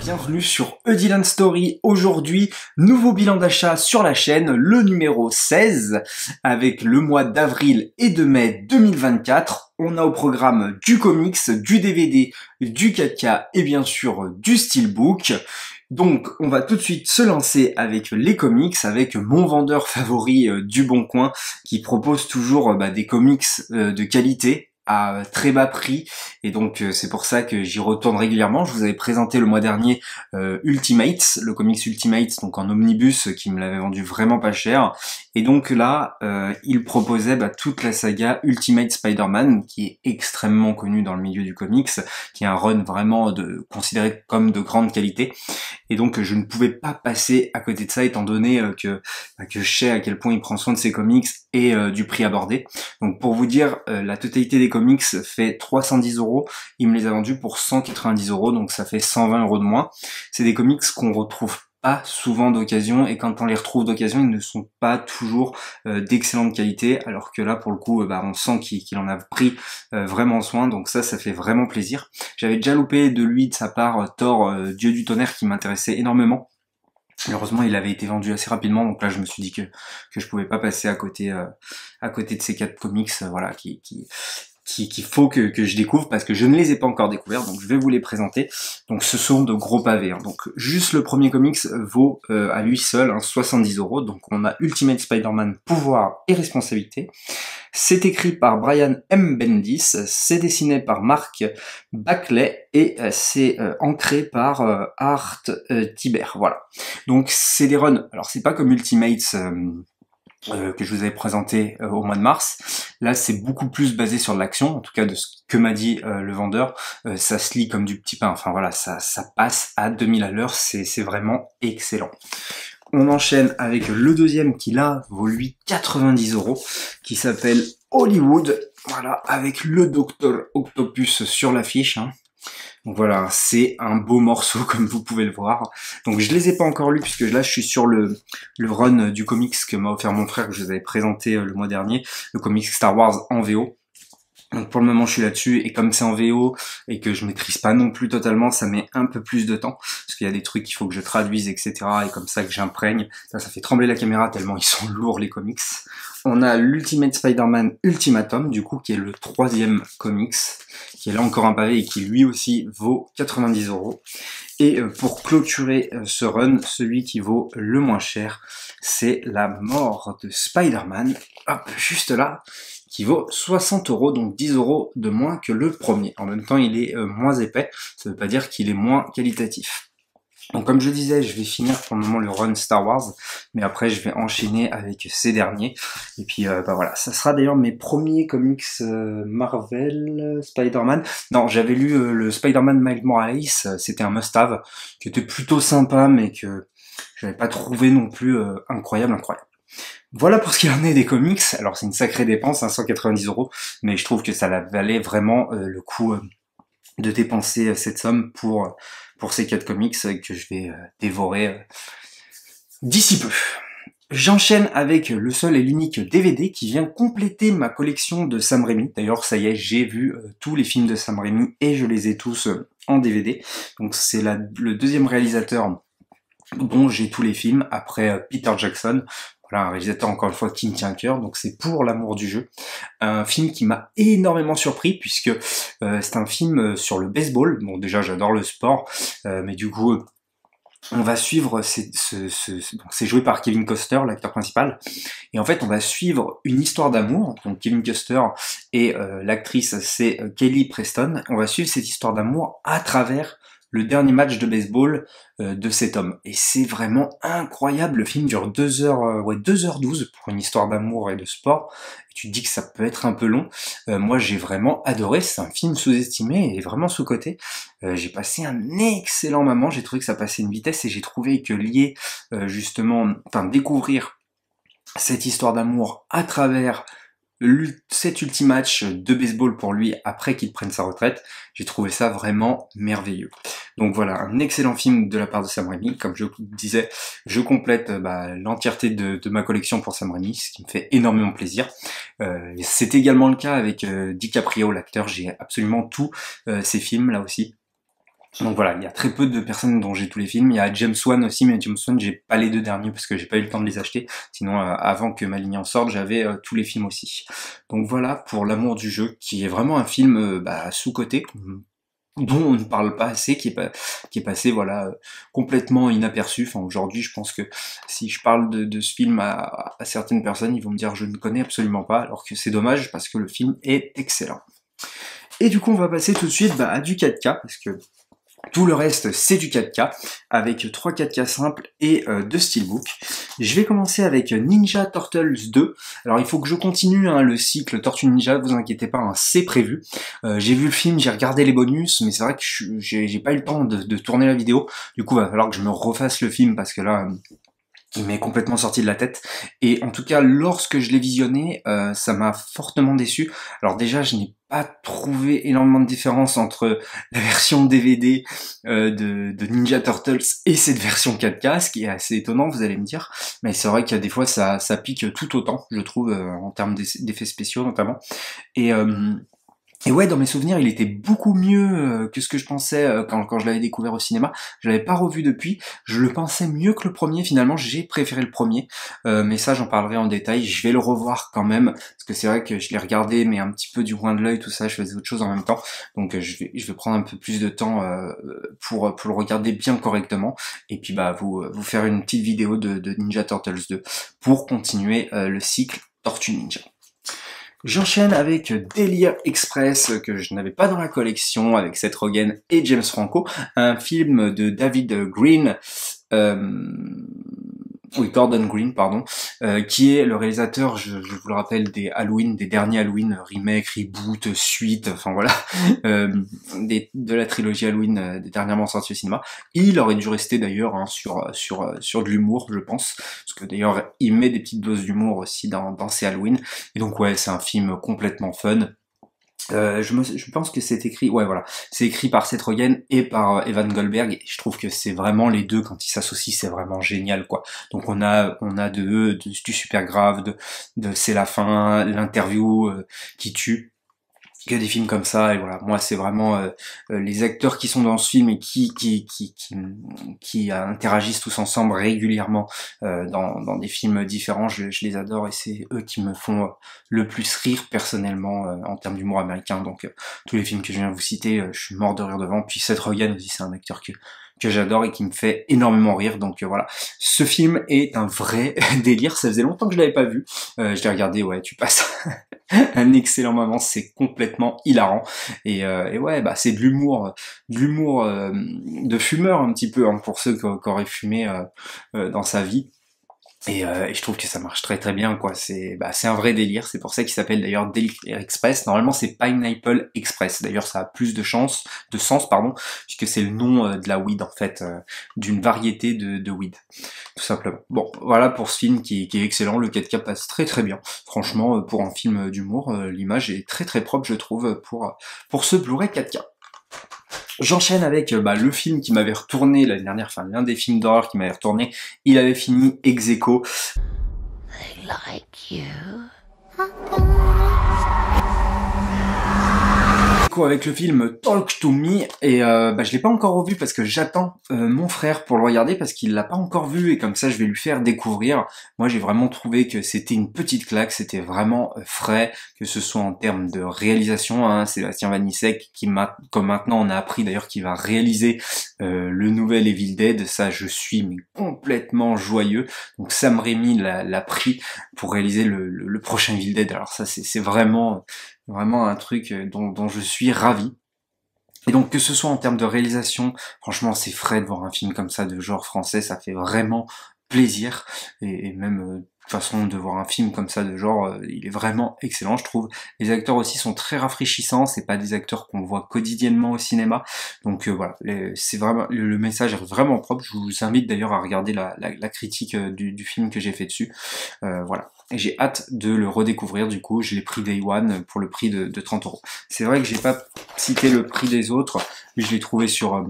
bienvenue sur Dylan Story. Aujourd'hui, nouveau bilan d'achat sur la chaîne, le numéro 16, avec le mois d'avril et de mai 2024. On a au programme du comics, du DVD, du 4K et bien sûr du steelbook. Donc on va tout de suite se lancer avec les comics, avec mon vendeur favori du Bon Coin, qui propose toujours des comics de qualité à très bas prix, et donc c'est pour ça que j'y retourne régulièrement. Je vous avais présenté le mois dernier Ultimates, le comics Ultimates, donc en omnibus, qui me l'avait vendu vraiment pas cher, et donc là il proposait toute la saga Ultimate Spider-Man, qui est extrêmement connue dans le milieu du comics, qui est un run vraiment considéré comme de grande qualité, et donc je ne pouvais pas passer à côté de ça, étant donné que je sais à quel point il prend soin de ses comics et du prix abordé. Donc pour vous dire, la totalité des comics fait 310 €, il me les a vendus pour 190 €, donc ça fait 120 € de moins. C'est des comics qu'on retrouve pas souvent d'occasion, et quand on les retrouve d'occasion, ils ne sont pas toujours d'excellente qualité, alors que là pour le coup on sent qu'il en a pris vraiment soin, donc ça fait vraiment plaisir. J'avais déjà loupé de lui, de sa part, Thor, Dieu du tonnerre, qui m'intéressait énormément. Heureusement, il avait été vendu assez rapidement, donc là je me suis dit que je pouvais pas passer à côté de ces 4 comics, voilà, qu'il faut que je découvre, parce que je ne les ai pas encore découverts, donc je vais vous les présenter. Donc ce sont de gros pavés, hein. Donc juste le premier comics vaut à lui seul 70 €. Donc on a Ultimate Spider-Man, pouvoir et responsabilité. C'est écrit par Brian M. Bendis, c'est dessiné par Mark Bagley, et c'est ancré par Art Tiber, voilà. Donc c'est des runs, alors c'est pas comme Ultimates que je vous avais présenté au mois de mars. Là c'est beaucoup plus basé sur de l'action, en tout cas de ce que m'a dit le vendeur. Ça se lit comme du petit pain, enfin voilà, ça passe à 2000 à l'heure, c'est vraiment excellent. On enchaîne avec le deuxième, qui là vaut lui 90 €, qui s'appelle Hollywood, voilà, avec le Docteur Octopus sur l'affiche, hein. Donc voilà, c'est un beau morceau comme vous pouvez le voir. Donc je les ai pas encore lus, puisque là je suis sur le run du comics que m'a offert mon frère, que je vous avais présenté le mois dernier, le comics Star Wars en VO. Donc pour le moment je suis là-dessus, et comme c'est en VO et que je maîtrise pas non plus totalement, ça met un peu plus de temps, parce qu'il y a des trucs qu'il faut que je traduise, etc. et comme ça que j'imprègne. Ça fait trembler la caméra tellement ils sont lourds les comics. On a l'Ultimate Spider-Man Ultimatum, du coup, qui est le troisième comics, qui est là encore un pavé et qui lui aussi vaut 90 €. Et pour clôturer ce run, celui qui vaut le moins cher, c'est La mort de Spider-Man, hop, juste là, qui vaut 60 €, donc 10 € de moins que le premier. En même temps, il est moins épais, ça veut pas dire qu'il est moins qualitatif. Donc comme je disais, je vais finir pour le moment le run Star Wars, mais après je vais enchaîner avec ces derniers. Et puis voilà, ça sera d'ailleurs mes premiers comics Marvel, Spider-Man. Non, j'avais lu le Spider-Man Miles Morales, c'était un must-have, qui était plutôt sympa, mais que j'avais pas trouvé non plus incroyable. Voilà pour ce qu'il en est des comics. Alors c'est une sacrée dépense, 190 €, mais je trouve que ça valait vraiment le coup de dépenser cette somme pour ces 4 comics que je vais dévorer d'ici peu. J'enchaîne avec le seul et l'unique DVD qui vient compléter ma collection de Sam Raimi. D'ailleurs, ça y est, j'ai vu tous les films de Sam Raimi et je les ai tous en DVD. Donc c'est le deuxième réalisateur dont j'ai tous les films, après Peter Jackson. Voilà, un réalisateur encore une fois qui me tient à cœur, donc c'est Pour l'amour du jeu. Un film qui m'a énormément surpris, puisque c'est un film sur le baseball. Bon, déjà j'adore le sport, mais du coup on va suivre, donc c'est joué par Kevin Costner, l'acteur principal, et en fait on va suivre une histoire d'amour. Donc Kevin Costner et l'actrice c'est Kelly Preston. On va suivre cette histoire d'amour à travers le dernier match de baseball de cet homme. Et c'est vraiment incroyable, le film dure 2h12 pour une histoire d'amour et de sport. Et tu te dis que ça peut être un peu long. Moi j'ai vraiment adoré, c'est un film sous-estimé et vraiment sous-coté. J'ai passé un excellent moment, j'ai trouvé que ça passait une vitesse, et j'ai trouvé que découvrir cette histoire d'amour à travers cet ultime match de baseball pour lui après qu'il prenne sa retraite, j'ai trouvé ça vraiment merveilleux. Donc voilà, un excellent film de la part de Sam Raimi. Comme je vous disais, je complète l'entièreté de ma collection pour Sam Raimi, ce qui me fait énormément plaisir. C'est également le cas avec DiCaprio, l'acteur. J'ai absolument tous ces films là aussi. Donc voilà, il y a très peu de personnes dont j'ai tous les films. Il y a James Wan aussi, mais James Wan, j'ai pas les deux derniers parce que j'ai pas eu le temps de les acheter. Sinon, avant que ma ligne en sorte, j'avais tous les films aussi. Donc voilà pour L'amour du jeu, qui est vraiment un film sous-coté, dont on ne parle pas assez, qui est passé voilà complètement inaperçu. Enfin aujourd'hui, je pense que si je parle de ce film à certaines personnes, ils vont me dire je ne connais absolument pas, alors que c'est dommage parce que le film est excellent. Et du coup, on va passer tout de suite à du 4K, parce que tout le reste, c'est du 4K, avec 3 4K simples et 2 steelbooks. Je vais commencer avec Ninja Turtles 2. Alors, il faut que je continue le cycle Tortue Ninja, vous inquiétez pas, c'est prévu. J'ai vu le film, j'ai regardé les bonus, mais c'est vrai que j'ai pas eu le temps de tourner la vidéo. Du coup, il va falloir que je me refasse le film, parce que là, il m'est complètement sorti de la tête. Et en tout cas, lorsque je l'ai visionné, ça m'a fortement déçu. Alors déjà, je n'ai pas trouvé énormément de différence entre la version DVD de Ninja Turtles et cette version 4K, ce qui est assez étonnant, vous allez me dire. Mais c'est vrai qu'il y a des fois, ça pique tout autant, je trouve, en termes d'effets spéciaux notamment. Et... Et ouais, dans mes souvenirs, il était beaucoup mieux que ce que je pensais quand je l'avais découvert au cinéma. Je l'avais pas revu depuis. Je le pensais mieux que le premier. Finalement, j'ai préféré le premier. Mais ça, j'en parlerai en détail. Je vais le revoir quand même, parce que c'est vrai que je l'ai regardé, mais un petit peu du coin de l'œil, tout ça. Je faisais autre chose en même temps. Donc, je vais prendre un peu plus de temps pour le regarder bien correctement. Et puis, vous faire une petite vidéo de Ninja Turtles 2 pour continuer le cycle Tortue Ninja. J'enchaîne avec Délire Express, que je n'avais pas dans la collection, avec Seth Rogen et James Franco, un film de David Green, Gordon Green, pardon, qui est le réalisateur, je vous le rappelle, des Halloween, des derniers Halloween, remake, reboot, suite, enfin voilà, de la trilogie Halloween dernièrement sortie au cinéma. Il aurait dû rester d'ailleurs sur de l'humour, je pense, parce que d'ailleurs il met des petites doses d'humour aussi dans ses Halloween. Et donc ouais, c'est un film complètement fun. Je pense que c'est écrit, ouais voilà, c'est écrit par Seth Rogen et par Evan Goldberg, et je trouve que c'est vraiment les deux, quand ils s'associent, c'est vraiment génial quoi. Donc on a de eux, du super grave, de C'est la fin, l'interview qui tue, que des films comme ça. Et voilà, moi c'est vraiment les acteurs qui sont dans ce film et qui interagissent tous ensemble régulièrement dans des films différents, je les adore, et c'est eux qui me font le plus rire personnellement en termes d'humour américain. Donc tous les films que je viens de vous citer, je suis mort de rire devant. Puis Seth Rogen aussi, c'est un acteur que j'adore et qui me fait énormément rire. Donc voilà, ce film est un vrai délire. Ça faisait longtemps que je l'avais pas vu. Je l'ai regardé, ouais, tu passes un excellent moment, c'est complètement hilarant. Et ouais, c'est de l'humour de fumeur un petit peu, hein, pour ceux qui auraient fumé dans sa vie. Et je trouve que ça marche très très bien quoi. C'est un vrai délire. C'est pour ça qu'il s'appelle d'ailleurs Délire Express. Normalement c'est Pineapple Express. D'ailleurs ça a plus de sens pardon, puisque c'est le nom de la weed en fait, d'une variété de weed, tout simplement. Bon, voilà pour ce film qui est excellent. Le 4K passe très très bien. Franchement, pour un film d'humour, l'image est très très propre je trouve pour ce Blu-ray 4K. J'enchaîne avec le film qui m'avait retourné l'année dernière, enfin l'un des films d'horreur qui m'avait retourné, il avait fini ex aequo. They like you. Avec le film Talk to Me, et je l'ai pas encore revu parce que j'attends mon frère pour le regarder, parce qu'il l'a pas encore vu, et comme ça je vais lui faire découvrir. Moi j'ai vraiment trouvé que c'était une petite claque, c'était vraiment frais, que ce soit en termes de réalisation, hein, Sébastien Vanissek qui comme maintenant on a appris d'ailleurs qu'il va réaliser le nouvel Evil Dead, ça je suis complètement joyeux. Donc Sam Raimi l'a pris pour réaliser le prochain Evil Dead, alors ça c'est vraiment un truc dont je suis ravi. Et donc que ce soit en termes de réalisation, franchement c'est frais de voir un film comme ça de genre français, ça fait vraiment plaisir. Et même de façon de voir un film comme ça de genre, il est vraiment excellent je trouve. Les acteurs aussi sont très rafraîchissants, c'est pas des acteurs qu'on voit quotidiennement au cinéma. Donc voilà, c'est vraiment le message est vraiment propre. Je vous invite d'ailleurs à regarder la critique du film que j'ai fait dessus. Voilà. Et j'ai hâte de le redécouvrir, du coup je l'ai pris Day One pour le prix de 30€. C'est vrai que j'ai pas cité le prix des autres, mais je l'ai trouvé sur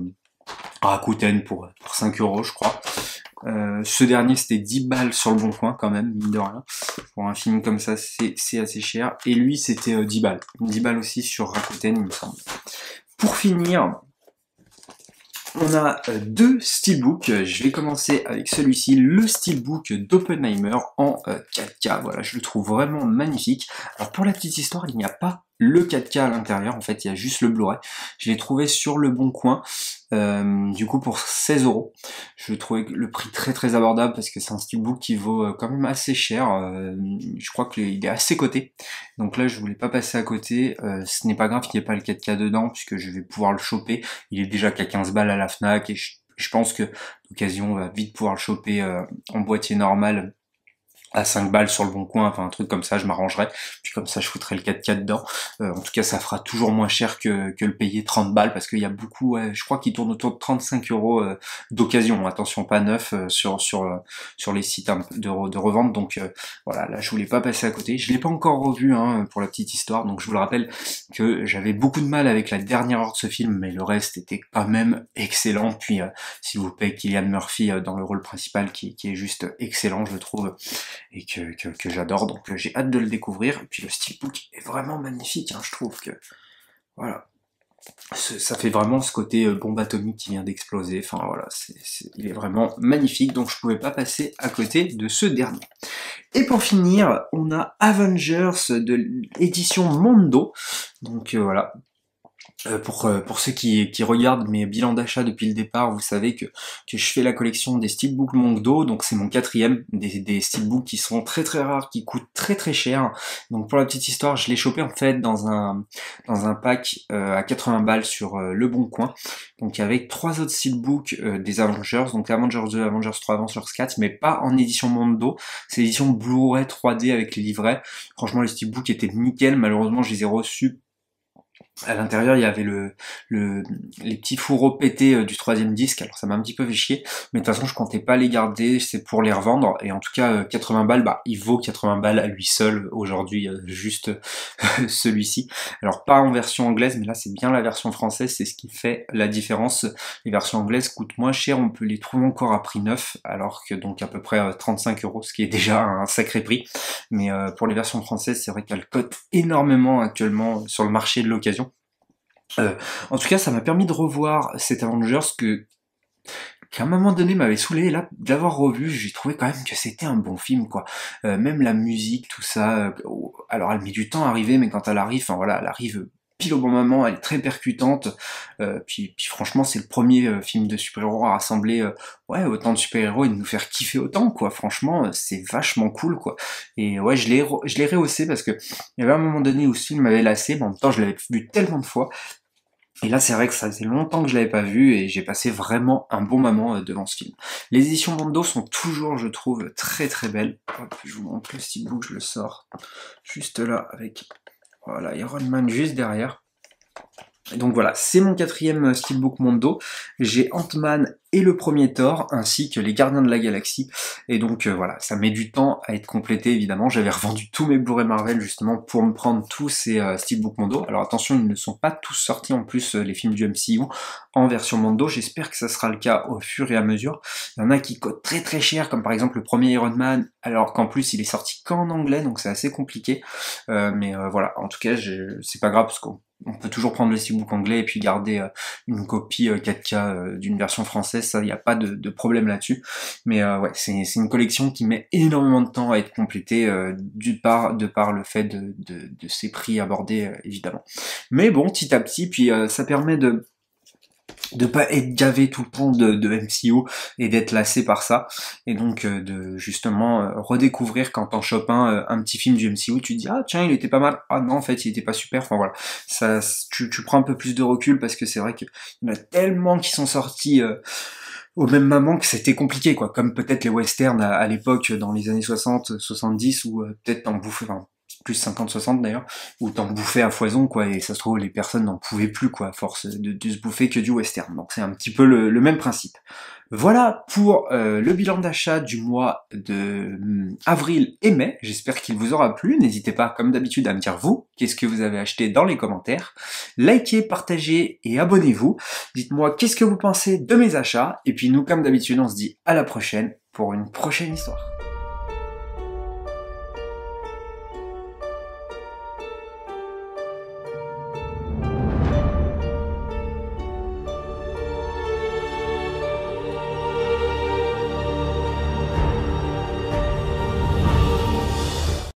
Rakuten pour 5€ je crois. Ce dernier c'était 10 balles sur le bon coin quand même, mine de rien. Pour un film comme ça c'est assez cher. Et lui c'était 10 balles. 10 balles aussi sur Rakuten il me semble. Pour finir, On a deux steelbooks. Je vais commencer avec celui-ci, le steelbook d'Oppenheimer en 4K. Voilà, je le trouve vraiment magnifique. Alors pour la petite histoire, il n'y a pas le 4K à l'intérieur, en fait, il y a juste le Blu-ray. Je l'ai trouvé sur Le Bon Coin, du coup pour 16 euros. Je trouvais le prix très très abordable parce que c'est un steelbook qui vaut quand même assez cher. Je crois qu'il est assez coté. Donc là, je voulais pas passer à côté. Ce n'est pas grave qu'il n'y ait pas le 4K dedans puisque je vais pouvoir le choper. Il est déjà qu'à 15 balles à la Fnac et je pense que l'occasion va vite pouvoir le choper en boîtier normal à 5 balles sur Le Bon Coin, enfin un truc comme ça, je m'arrangerai, puis comme ça je foutrai le 4K dedans. En tout cas ça fera toujours moins cher que le payer 30 balles, parce qu'il y a beaucoup, je crois qu'il tourne autour de 35 euros d'occasion, attention pas neuf sur les sites de revente, donc voilà, là je voulais pas passer à côté. Je l'ai pas encore revu pour la petite histoire, donc je vous le rappelle que j'avais beaucoup de mal avec la dernière heure de ce film, mais le reste était quand même excellent, puis s'il vous plaît, Cillian Murphy dans le rôle principal qui est juste excellent je trouve, et que j'adore, donc j'ai hâte de le découvrir. Et puis le steelbook est vraiment magnifique, je trouve que voilà, ça fait vraiment ce côté bombe atomique qui vient d'exploser, enfin voilà, il est vraiment magnifique, donc je pouvais pas passer à côté de ce dernier. Et pour finir, on a Avengers de l'édition Mondo, donc voilà. Pour ceux qui regardent mes bilans d'achat depuis le départ, vous savez que je fais la collection des steelbooks Mondo, donc c'est mon quatrième, des steelbooks qui sont très très rares, qui coûtent très très cher. Donc pour la petite histoire, je l'ai chopé en fait dans un pack à 80 balles sur Le Bon Coin, donc avec trois autres steelbooks des Avengers, donc Avengers 2, Avengers 3, Avengers 4, mais pas en édition Mondo, c'est l'édition Blu-ray 3D avec les livrets. Franchement les steelbooks étaient nickel, malheureusement je les ai reçus. À l'intérieur, il y avait les petits fourreaux pétés du troisième disque, alors ça m'a un petit peu fait chier, mais de toute façon je comptais pas les garder, c'est pour les revendre, et en tout cas 80 balles, bah il vaut 80 balles à lui seul aujourd'hui, juste celui-ci. Alors pas en version anglaise, mais là c'est bien la version française, c'est ce qui fait la différence. Les versions anglaises coûtent moins cher, on peut les trouver encore à prix neuf, alors que donc à peu près 35 euros, ce qui est déjà un sacré prix, mais pour les versions françaises, c'est vrai qu'elles cotent énormément actuellement sur le marché de l'occasion. En tout cas, ça m'a permis de revoir cet Avengers qu'à un moment donné m'avait saoulé, et là, d'avoir revu, j'ai trouvé quand même que c'était un bon film, quoi. Même la musique, tout ça, alors elle met du temps à arriver, mais quand elle arrive, enfin voilà, elle arrive pile au bon moment, elle est très percutante, puis franchement, c'est le premier film de super-héros à rassembler ouais, autant de super-héros et de nous faire kiffer autant, quoi. Franchement, c'est vachement cool, quoi. Et ouais, je l'ai rehaussé parce que il y avait un moment donné où ce film m'avait lassé, mais en même temps, je l'avais vu tellement de fois. Et là, c'est vrai que ça faisait longtemps que je l'avais pas vu et j'ai passé vraiment un bon moment devant ce film. Les éditions Mondo sont toujours, je trouve, très très belles. Hop, je vous montre le steelbook, je le sors juste là avec, voilà, Iron Man juste derrière. Et donc voilà, c'est mon quatrième steelbook Mondo. J'ai Ant-Man et le premier Thor, ainsi que les Gardiens de la Galaxie. Et donc voilà, ça met du temps à être complété, évidemment. J'avais revendu tous mes Blu-ray Marvel, justement, pour me prendre tous ces steelbook Mondo. Alors attention, ils ne sont pas tous sortis, en plus, les films du MCU, en version Mondo. J'espère que ça sera le cas au fur et à mesure. Il y en a qui coûtent très très cher, comme par exemple le premier Iron Man, alors qu'en plus, il est sorti qu'en anglais, donc c'est assez compliqué. Mais voilà, en tout cas, c'est pas grave, parce qu'on peut toujours prendre le steelbook anglais et puis garder une copie 4K d'une version française, ça, il n'y a pas de problème là-dessus. Mais ouais, c'est une collection qui met énormément de temps à être complétée, de par le fait de ces prix abordés, évidemment. Mais bon, petit à petit, puis ça permet de pas être gavé tout le temps de MCU et d'être lassé par ça, et donc de justement redécouvrir quand t'en chopes un petit film du MCU, tu te dis ah tiens il était pas mal, ah non en fait il était pas super, enfin voilà, ça tu prends un peu plus de recul parce que c'est vrai qu'il y en a tellement qui sont sortis au même moment que c'était compliqué, quoi, comme peut-être les westerns à l'époque dans les années 60, 70 où peut-être t'en bouffais, enfin plus 50-60 d'ailleurs, où t'en bouffais à foison, quoi, et ça se trouve les personnes n'en pouvaient plus, quoi, à force de se bouffer que du western. Donc c'est un petit peu le même principe. Voilà pour le bilan d'achat du mois de avril et mai. J'espère qu'il vous aura plu. N'hésitez pas, comme d'habitude, à me dire vous, qu'est-ce que vous avez acheté dans les commentaires. Likez, partagez et abonnez-vous. Dites-moi qu'est-ce que vous pensez de mes achats. Et puis nous, comme d'habitude, on se dit à la prochaine pour une prochaine histoire.